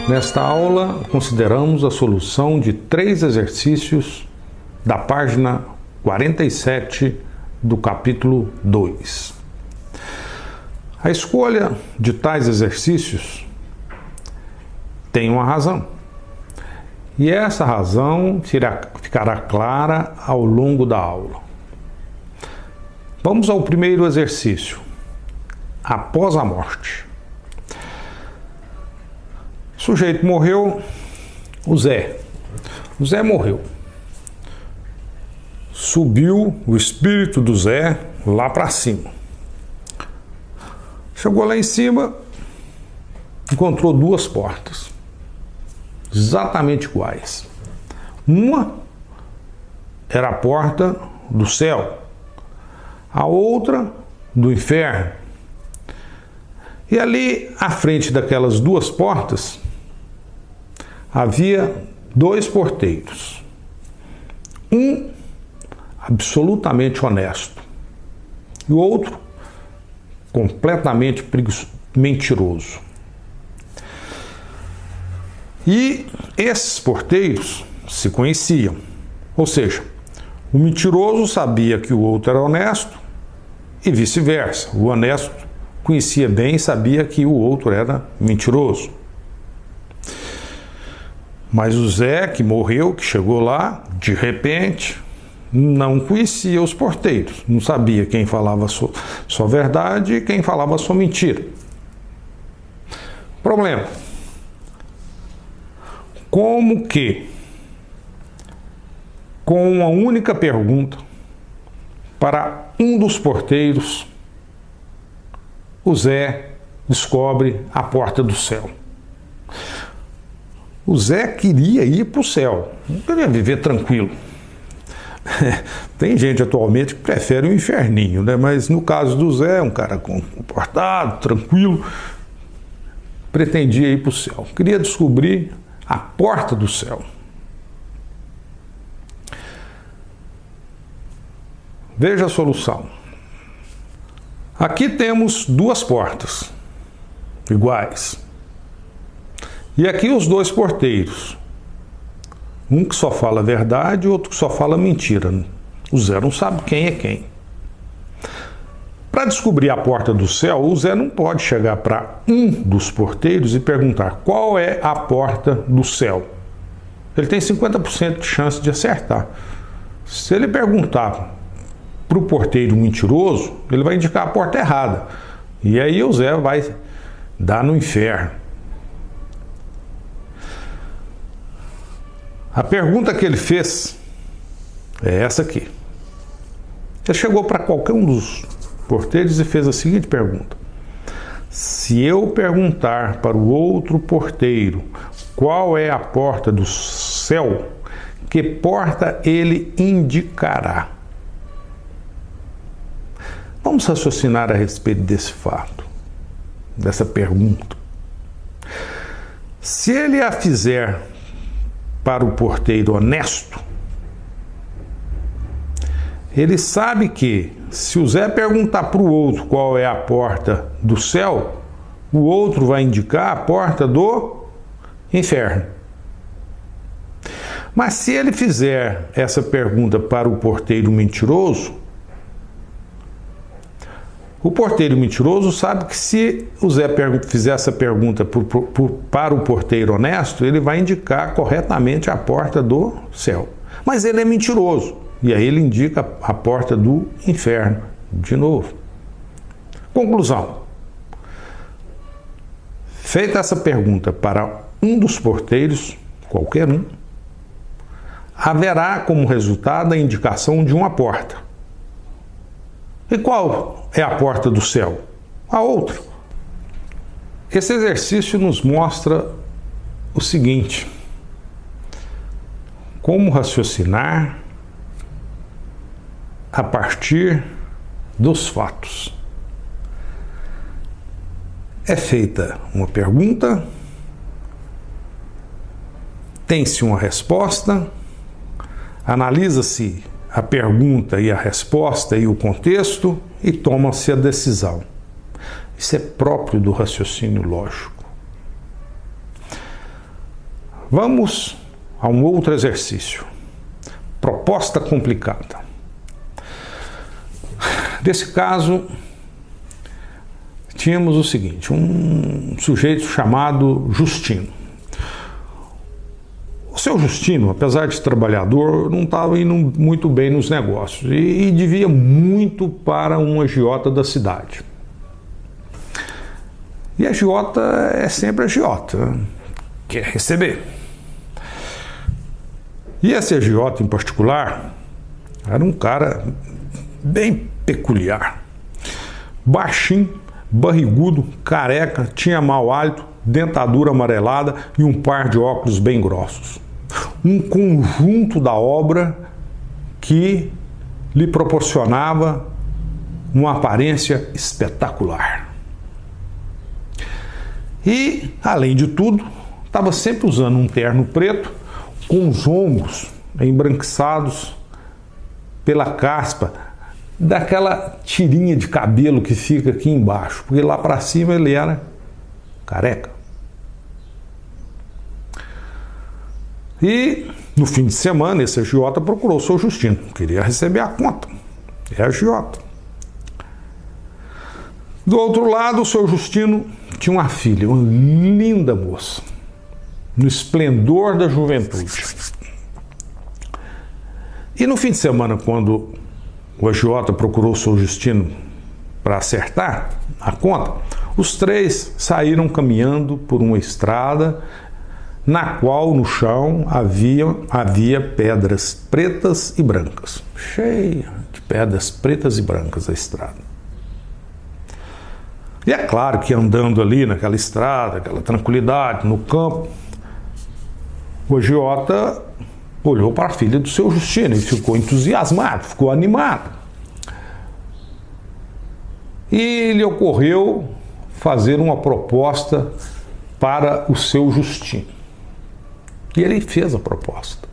Nesta aula, consideramos a solução de 3 exercícios da página 47 do capítulo 2. A escolha de tais exercícios tem uma razão, e essa razão ficará clara ao longo da aula. Vamos ao primeiro exercício, após a morte. O sujeito morreu, o Zé morreu. Subiu o espírito do Zé lá para cima. Chegou lá em cima, encontrou 2 portas, exatamente iguais. Uma era a porta do céu, a outra do inferno. E ali à frente daquelas 2 portas havia 2 porteiros. Um absolutamente honesto e o outro completamente mentiroso. E esses porteiros se conheciam, ou seja, o mentiroso sabia que o outro era honesto e vice-versa. O honesto conhecia bem e sabia que o outro era mentiroso. Mas o Zé, que morreu, que chegou lá, de repente, não conhecia os porteiros, não sabia quem falava só verdade e quem falava só mentira. Problema: como que, com uma única pergunta para um dos porteiros, o Zé descobre a porta do céu? O Zé queria ir para o céu, não queria viver tranquilo. Tem gente atualmente que prefere o inferninho, né? Mas no caso do Zé, um cara comportado, tranquilo, pretendia ir para o céu, queria descobrir a porta do céu. Veja a solução. Aqui temos 2 portas iguais. E aqui os 2 porteiros. Um que só fala a verdade e outro que só fala mentira. O Zé não sabe quem é quem. Para descobrir a porta do céu, o Zé não pode chegar para um dos porteiros e perguntar qual é a porta do céu. Ele tem 50% de chance de acertar. Se ele perguntar para o porteiro mentiroso, ele vai indicar a porta errada. E aí o Zé vai dar no inferno. A pergunta que ele fez é essa aqui. Ele chegou para qualquer um dos porteiros e fez a seguinte pergunta: se eu perguntar para o outro porteiro qual é a porta do céu, que porta ele indicará? Vamos raciocinar a respeito desse fato, dessa pergunta. Se ele a fizer para o porteiro honesto, ele sabe que se o Zé perguntar para o outro qual é a porta do céu, o outro vai indicar a porta do inferno. Mas se ele fizer essa pergunta para o porteiro mentiroso, o porteiro mentiroso sabe que se o Zé fizer essa pergunta para o porteiro honesto, ele vai indicar corretamente a porta do céu. Mas ele é mentiroso, e aí ele indica a porta do inferno de novo. Conclusão: feita essa pergunta para um dos porteiros, qualquer um, haverá como resultado a indicação de uma porta. E qual é a porta do céu? A outra. Esse exercício nos mostra o seguinte: como raciocinar a partir dos fatos. É feita uma pergunta, tem-se uma resposta, analisa-se a pergunta e a resposta e o contexto e toma-se a decisão. Isso é próprio do raciocínio lógico. Vamos a um outro exercício. Proposta complicada. Nesse caso, tínhamos o seguinte, um sujeito chamado Justino. O seu Justino, apesar de trabalhador, não estava indo muito bem nos negócios e devia muito para um agiota da cidade. E agiota é sempre agiota, quer receber. E esse agiota em particular era um cara bem peculiar, baixinho, barrigudo, careca, tinha mau hálito, dentadura amarelada e um par de óculos bem grossos. Um conjunto da obra que lhe proporcionava uma aparência espetacular. E, além de tudo, estava sempre usando um terno preto com os ombros embranquiçados pela caspa daquela tirinha de cabelo que fica aqui embaixo, porque lá para cima ele era careca. E no fim de semana esse agiota procurou o seu Justino, queria receber a conta, é agiota. Do outro lado, o seu Justino tinha uma filha, uma linda moça, no esplendor da juventude. E no fim de semana, quando o agiota procurou o seu Justino para acertar a conta, os três saíram caminhando por uma estrada na qual no chão havia pedras pretas e brancas, cheia de pedras pretas e brancas a estrada. E é claro que andando ali naquela estrada, aquela tranquilidade, no campo, o agiota olhou para a filha do seu Justino e ficou entusiasmado, ficou animado. E lhe ocorreu fazer uma proposta para o seu Justino. E ele fez a proposta.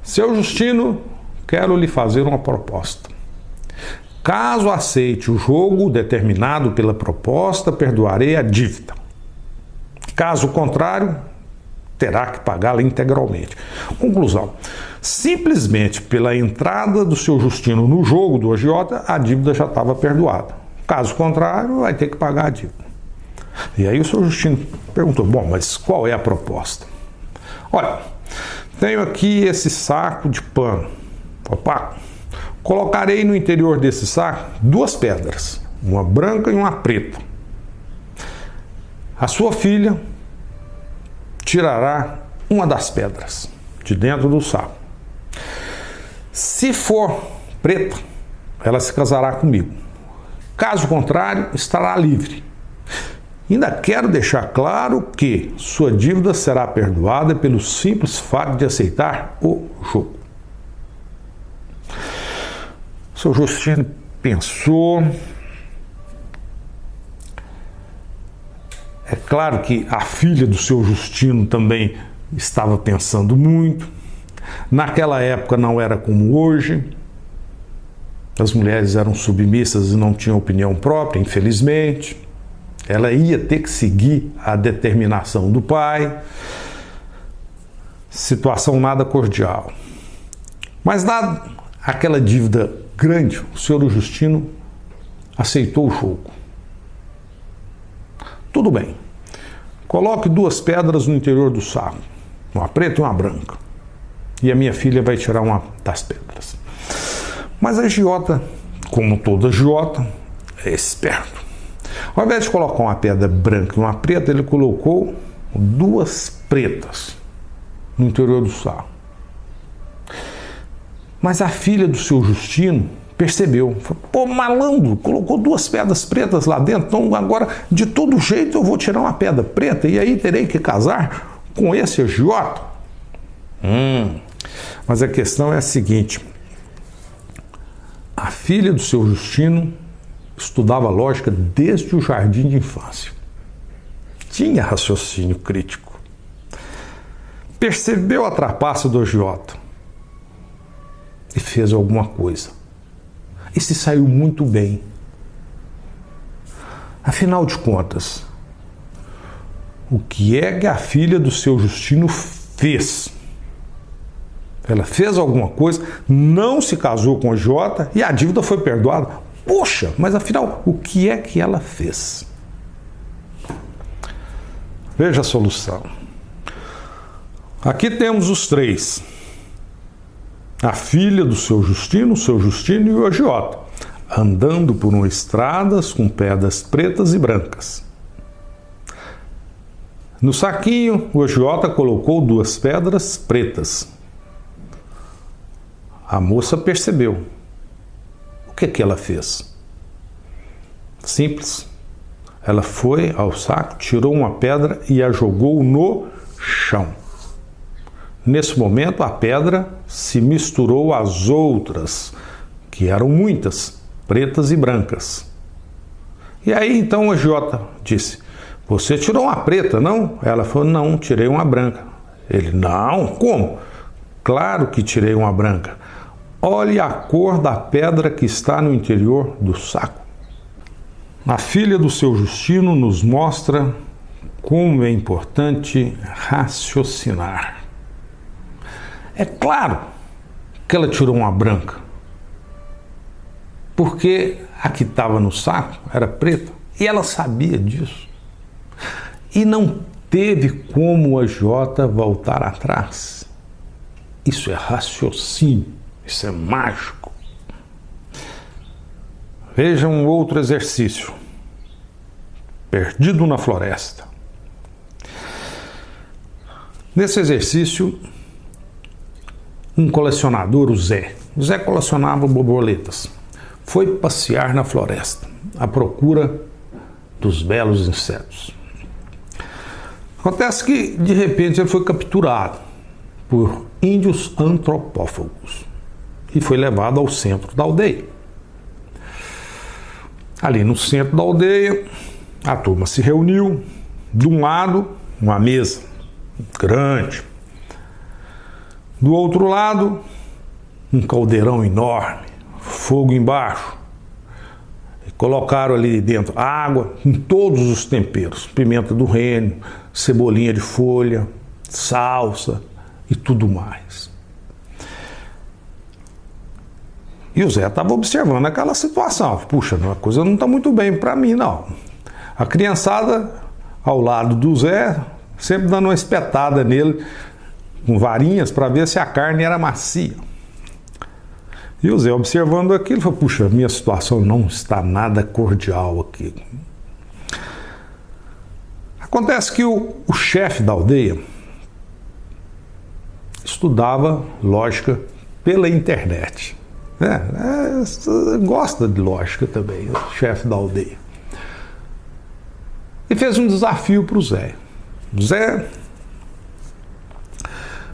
Seu Justino, quero lhe fazer uma proposta. Caso aceite o jogo determinado pela proposta, perdoarei a dívida. Caso contrário, terá que pagá-la integralmente. Conclusão. Simplesmente pela entrada do seu Justino no jogo do agiota, a dívida já estava perdoada. Caso contrário, vai ter que pagar a dívida. E aí o seu Justino perguntou, bom, mas qual é a proposta? Olha, tenho aqui esse saco de pano opaco. Colocarei no interior desse saco duas pedras, uma branca e uma preta. A sua filha tirará uma das pedras de dentro do saco. Se for preta, ela se casará comigo. Caso contrário, estará livre. Ainda quero deixar claro que sua dívida será perdoada pelo simples fato de aceitar o jogo. O seu Justino pensou. É claro que a filha do seu Justino também estava pensando muito. Naquela época não era como hoje. As mulheres eram submissas e não tinham opinião própria, infelizmente. Ela ia ter que seguir a determinação do pai. Situação nada cordial. Mas dada aquela dívida grande, o senhor Justino aceitou o jogo. Tudo bem. Coloque duas pedras no interior do saco, uma preta e uma branca. E a minha filha vai tirar uma das pedras. Mas a agiota, como todo agiota, é esperto. Ao invés de colocar uma pedra branca e uma preta, ele colocou duas pretas no interior do saco. Mas a filha do seu Justino percebeu. Falou, pô, malandro, colocou duas pedras pretas lá dentro, então agora de todo jeito eu vou tirar uma pedra preta e aí terei que casar com esse agiota? Mas a questão é a seguinte. A filha do seu Justino estudava lógica desde o jardim de infância. Tinha raciocínio crítico. Percebeu a trapaça do agiota e fez alguma coisa. E se saiu muito bem. Afinal de contas, o que é que a filha do seu Justino fez. Ela fez alguma coisa, não se casou com o Jota e a dívida foi perdoada. Poxa, mas afinal, o que é que ela fez? Veja a solução. Aqui temos os três. A filha do seu Justino e o agiota, andando por umas estradas com pedras pretas e brancas. No saquinho, o agiota colocou 2 pedras pretas. A moça percebeu. O que ela fez? Simples. Ela foi ao saco, tirou uma pedra e a jogou no chão. Nesse momento, a pedra se misturou às outras, que eram muitas, pretas e brancas. E aí, então, o agiota disse: você tirou uma preta, não? Ela falou: não, tirei uma branca. Ele: não, como? Claro que tirei uma branca. Olhe a cor da pedra que está no interior do saco. A filha do seu Justino nos mostra como é importante raciocinar. É claro que ela tirou uma branca, porque a que estava no saco era preta, e ela sabia disso. E não teve como o agiota voltar atrás. Isso é raciocínio, isso é mágico. Veja um outro exercício. Perdido na floresta. Nesse exercício, um colecionador, o Zé colecionava borboletas. Foi passear na floresta, à procura dos belos insetos. Acontece que, de repente, ele foi capturado por índios antropófagos e foi levado ao centro da aldeia. Ali no centro da aldeia, a turma se reuniu. De um lado, uma mesa grande. Do outro lado, um caldeirão enorme, fogo embaixo. E colocaram ali dentro água com todos os temperos, pimenta do reino, cebolinha de folha, salsa e tudo mais. E o Zé estava observando aquela situação. Puxa, a coisa não está muito bem para mim, não. A criançada ao lado do Zé, sempre dando uma espetada nele, com varinhas, para ver se a carne era macia. E o Zé, observando aquilo, falou: puxa, minha situação não está nada cordial aqui. Acontece que o chefe da aldeia estudava lógica pela internet. Gosta de lógica também, o chefe da aldeia. E fez um desafio para o Zé. Zé,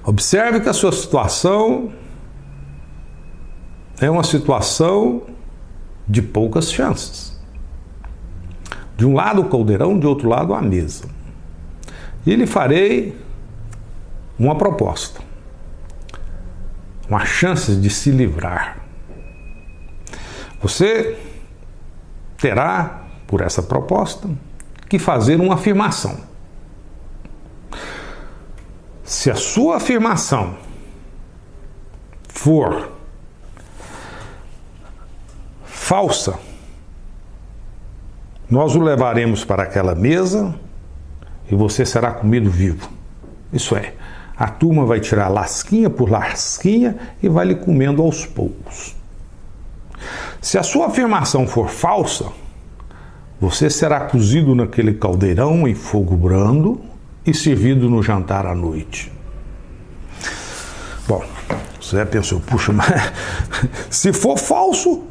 observe que a sua situação é uma situação de poucas chances. De um lado o caldeirão, de outro lado a mesa. E lhe farei uma proposta. Uma chance de se livrar. Você terá, por essa proposta, que fazer uma afirmação. Se a sua afirmação for falsa, nós o levaremos para aquela mesa e você será comido vivo. Isso é, a turma vai tirar lasquinha por lasquinha e vai lhe comendo aos poucos. Se a sua afirmação for falsa, você será cozido naquele caldeirão em fogo brando e servido no jantar à noite. Bom, Zé pensou: puxa, mas se for falso,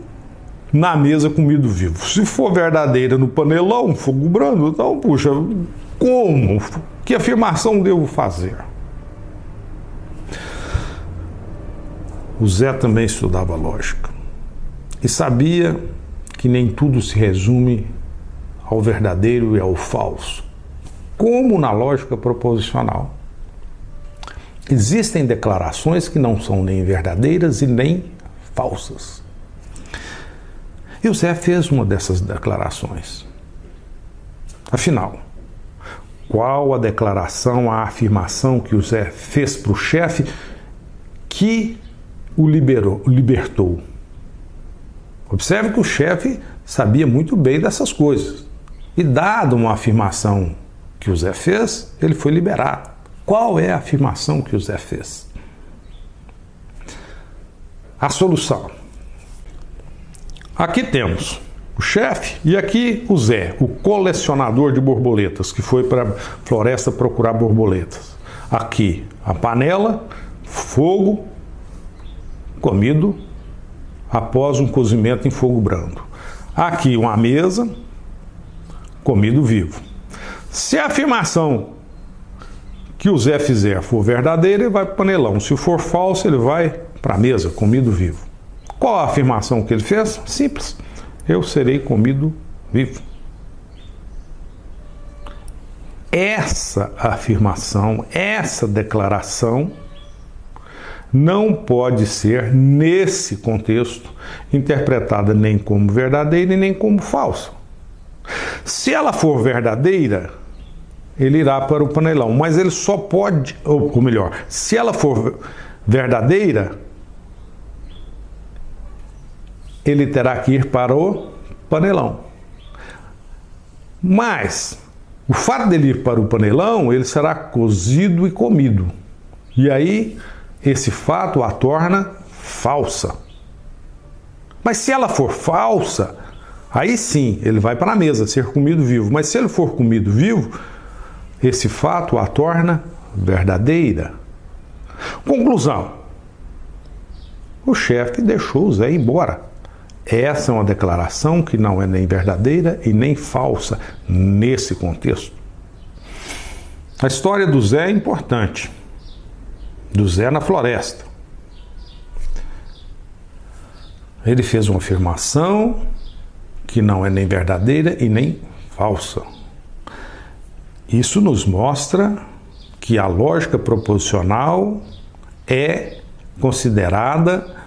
na mesa comido vivo. Se for verdadeira, no panelão, fogo brando, então, puxa, como? Que afirmação devo fazer? O Zé também estudava lógica e sabia que nem tudo se resume ao verdadeiro e ao falso, como na lógica proposicional. Existem declarações que não são nem verdadeiras e nem falsas. E o Zé fez uma dessas declarações. Afinal, qual a declaração, a afirmação que o Zé fez para o chefe que o libertou. Observe que o chefe sabia muito bem dessas coisas. E dada uma afirmação que o Zé fez, ele foi liberado. Qual é a afirmação que o Zé fez? A solução. Aqui temos o chefe e aqui o Zé, o colecionador de borboletas, que foi para a floresta procurar borboletas. Aqui a panela, fogo, comido após um cozimento em fogo brando. Aqui uma mesa, comido vivo. Se a afirmação que o Zé fizer for verdadeira, ele vai para o panelão. Se for falso, ele vai para a mesa, comido vivo. Qual a afirmação que ele fez? Simples. Eu serei comido vivo. Essa afirmação, essa declaração não pode ser, nesse contexto, interpretada nem como verdadeira e nem como falsa. Se ela for verdadeira, ele irá para o panelão, mas ele só pode, ou melhor, se ela for verdadeira, ele terá que ir para o panelão. Mas o fato dele ir para o panelão, ele será cozido e comido. E aí, esse fato a torna falsa. Mas se ela for falsa, aí sim, ele vai para a mesa, ser comido vivo. Mas se ele for comido vivo, esse fato a torna verdadeira. Conclusão. O chefe deixou o Zé embora. Essa é uma declaração que não é nem verdadeira e nem falsa nesse contexto. A história do Zé é importante. Do Zé na floresta. Ele fez uma afirmação que não é nem verdadeira e nem falsa. Isso nos mostra que a lógica proposicional é considerada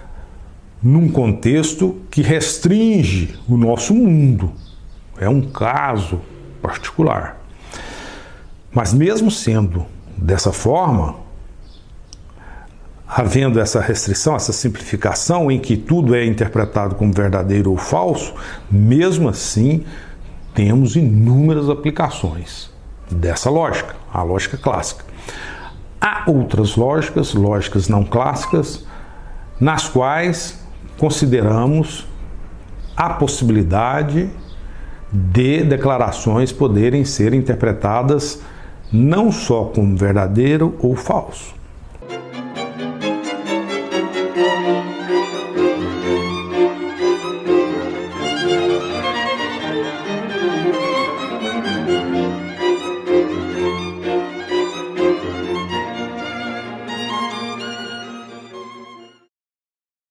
num contexto que restringe o nosso mundo. É um caso particular. Mas mesmo sendo dessa forma, havendo essa restrição, essa simplificação em que tudo é interpretado como verdadeiro ou falso, mesmo assim temos inúmeras aplicações dessa lógica, a lógica clássica. Há outras lógicas, lógicas não clássicas, nas quais consideramos a possibilidade de declarações poderem ser interpretadas não só como verdadeiro ou falso.